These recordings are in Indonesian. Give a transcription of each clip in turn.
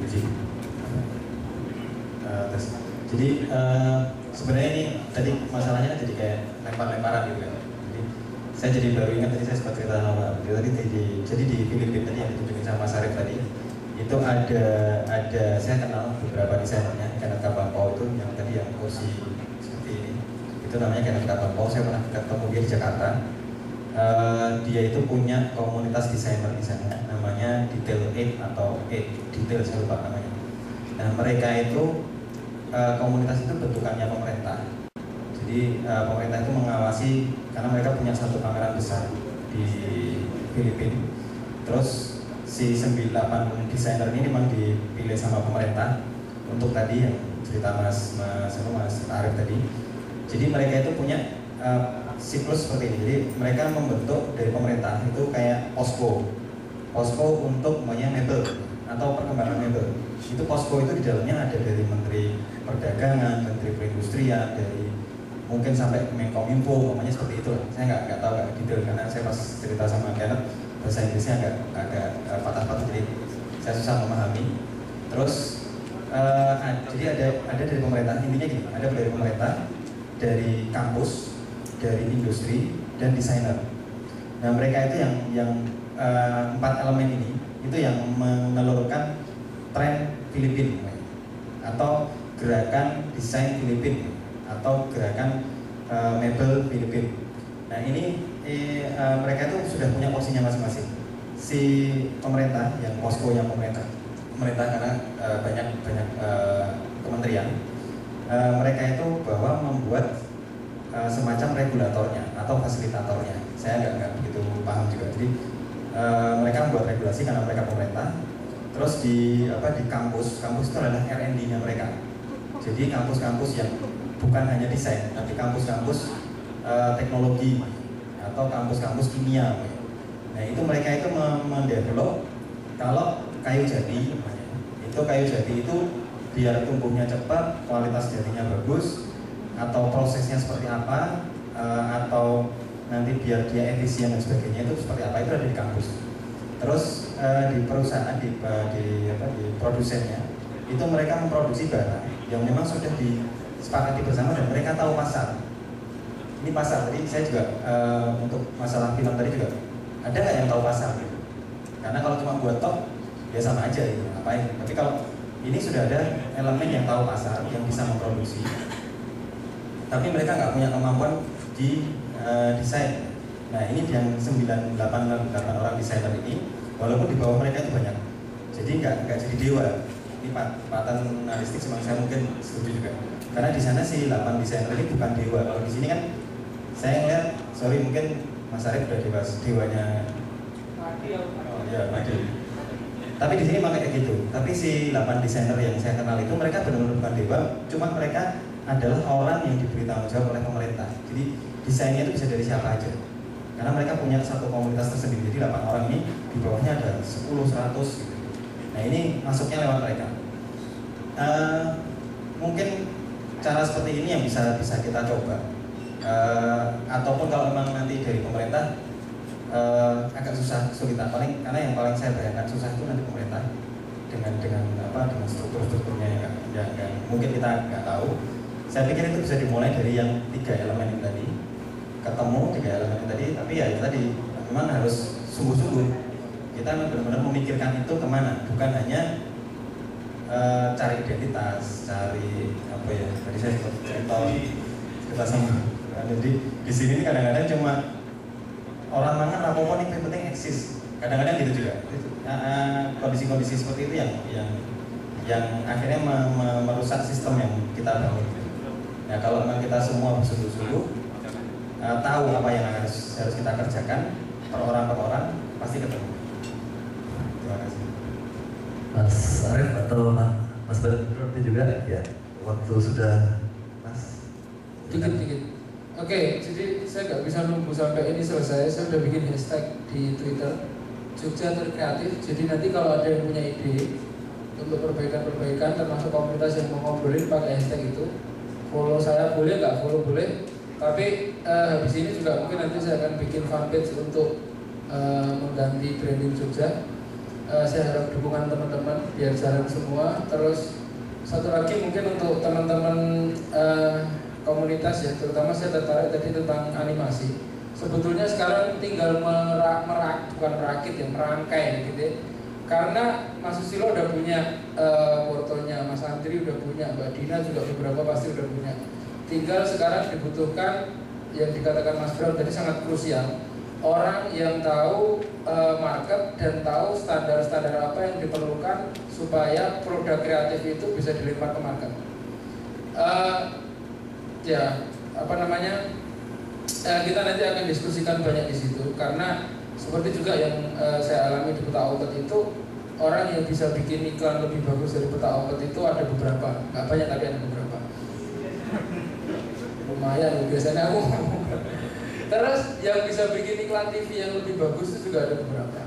diuji. Jadi sebenarnya ini tadi masalahnya jadi kayak lempar-lemparan gitu kan. Jadi saya jadi baru ingat tadi saya sempat cerita sama tadi jadi di Filipina tadi yang ditunjukin sama Mas Arif tadi itu ada saya kenal beberapa desainernya Kenneth Kabanpao itu yang tadi yang kursi seperti ini itu namanya Kenneth Kabanpao. Saya pernah ketemu dia di Jakarta. Dia itu punya komunitas desainer di sana namanya Detail 8 atau 8 Detail, saya lupa namanya. Nah mereka itu komunitas itu bentukannya pemerintah. Jadi pemerintah itu mengawasi karena mereka punya satu pameran besar di Filipina. Terus si 98 desainer ini memang dipilih sama pemerintah untuk tadi yang cerita Mas Arif tadi. Jadi mereka itu punya siklus seperti ini. Jadi mereka membentuk dari pemerintah itu kayak posko untuk mebel atau perkembangan mebel. Itu posko itu di dalamnya ada dari Menteri Perdagangan, Menteri Perindustrian, dari mungkin sampai Menkominfo, namanya seperti itu. Saya nggak tahu nggak detail karena saya pas cerita sama Kenneth bahasa Inggrisnya agak patah-patah, jadi saya susah memahami. Terus jadi ada dari pemerintah, intinya gini, ada dari pemerintah, dari kampus, dari industri, dan desainer. Nah mereka itu yang 4 elemen ini itu yang menelurkan tren Filipina atau gerakan desain Filipina atau gerakan mebel Filipina. Nah ini mereka itu sudah punya posisinya masing-masing. Si pemerintah yang posko yang pemerintah karena banyak kementerian, mereka itu bahwa membuat semacam regulatornya atau fasilitatornya. Saya nggak begitu paham juga. Jadi mereka membuat regulasi karena mereka pemerintah. Terus di kampus itu adalah R&D-nya mereka. Jadi kampus-kampus yang bukan hanya desain, tapi kampus-kampus teknologi atau kampus-kampus kimia. Nah itu mereka itu mendevelop kalau kayu jati, itu kayu jati itu biar tumbuhnya cepat, kualitas jatinya bagus, atau prosesnya seperti apa, atau nanti biar dia efisien dan sebagainya itu seperti apa, itu ada di kampus. Terus di perusahaan di produsennya itu mereka memproduksi barang yang memang sudah disepakati bersama dan mereka tahu pasar. Ini pasar, tadi saya juga untuk masalah film tadi juga ada nggak yang tahu pasar gitu? Karena kalau cuma buat top ya sama aja gitu, ngapain? Tapi kalau ini sudah ada elemen yang tahu pasar, yang bisa memproduksi, tapi mereka nggak punya kemampuan di desain. Nah ini yang 98 orang desainer ini, walaupun di bawah mereka itu banyak, jadi nggak jadi dewa. Ini paternalistik memang saya mungkin setuju juga. Karena di sana si 8 desainer ini bukan dewa. Kalau di sini kan saya ngeliat, sorry mungkin Mas Arif udah dewanya. Oh ya, Madi. Tapi di sini makanya kayak gitu. Tapi si 8 desainer yang saya kenal itu mereka benar-benar bukan dewa, cuma mereka adalah orang yang diberi tanggung jawab oleh pemerintah. Jadi desainnya itu bisa dari siapa aja. Karena mereka punya satu komunitas tersendiri. Jadi 8 orang ini di bawahnya ada 10, 100 gitu. Nah ini masuknya lewat mereka. Mungkin cara seperti ini yang bisa kita coba. Ataupun kalau memang nanti dari pemerintah agak sulitan, karena yang paling saya bayangkan susah itu nanti pemerintah dengan strukturnya yang mungkin kita nggak tahu. Saya pikir itu bisa dimulai dari yang 3 elemen ini tadi, ketemu 3 elemen ini tadi, tapi ya itu tadi memang harus sungguh-sungguh kita benar-benar memikirkan itu kemana, bukan hanya cari identitas, cari apa ya, tadi saya cerita sama. Jadi di sini kadang-kadang cuma orang mangan apa-apa nih, yang penting eksis. Kadang-kadang gitu juga. Kondisi-kondisi seperti itu yang akhirnya merusak sistem yang kita bangun. Nah kalau memang kita semua bersungguh-sungguh tahu apa yang harus kita kerjakan per orang pasti ketemu. Terima kasih. Mas Arif atau Mas Badrun juga ya, waktu sudah Mas. Dikit. Oke, jadi saya nggak bisa nunggu sampai ini selesai. Saya udah bikin hashtag di Twitter Jogja Terkreatif. Jadi nanti kalau ada yang punya ide untuk perbaikan termasuk komunitas yang mau ngobrolin pakai hashtag itu, follow saya boleh, nggak follow boleh. Tapi habis ini juga mungkin nanti saya akan bikin fanpage untuk mengganti branding Jogja. saya harap dukungan teman-teman biar jalan semua. Terus satu lagi mungkin untuk teman-teman komunitas ya, terutama saya tertarik tadi tentang animasi. Sebetulnya sekarang tinggal bukan merakit ya, merangkai gitu ya. Karena Mas Susilo udah punya portonya, Mas Andri udah punya, Mbak Dina juga beberapa pasti udah punya. Tinggal sekarang dibutuhkan yang dikatakan Mas Bram tadi sangat krusial. Orang yang tahu market dan tahu standar-standar apa yang diperlukan supaya produk kreatif itu bisa dilempar ke market. Kita nanti akan diskusikan banyak di situ karena seperti juga yang saya alami di Peta Outlet itu, orang yang bisa bikin iklan lebih bagus dari Peta Outlet itu ada beberapa, nggak banyak tapi ada beberapa. Lumayan biasanya aku. Terus yang bisa bikin iklan TV yang lebih bagus itu juga ada beberapa.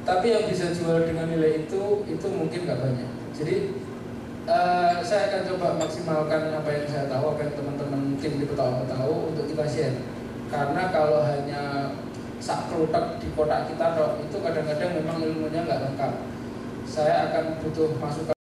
Tapi yang bisa jual dengan nilai itu mungkin nggak banyak. Jadi saya akan coba maksimalkan apa yang saya tahu, apa yang teman-teman tim di Peta Outlet tahu untuk kita share. Karena kalau hanya sak kelutak di kotak kita dok, itu kadang-kadang memang ilmunya nggak lengkap. Saya akan butuh masukan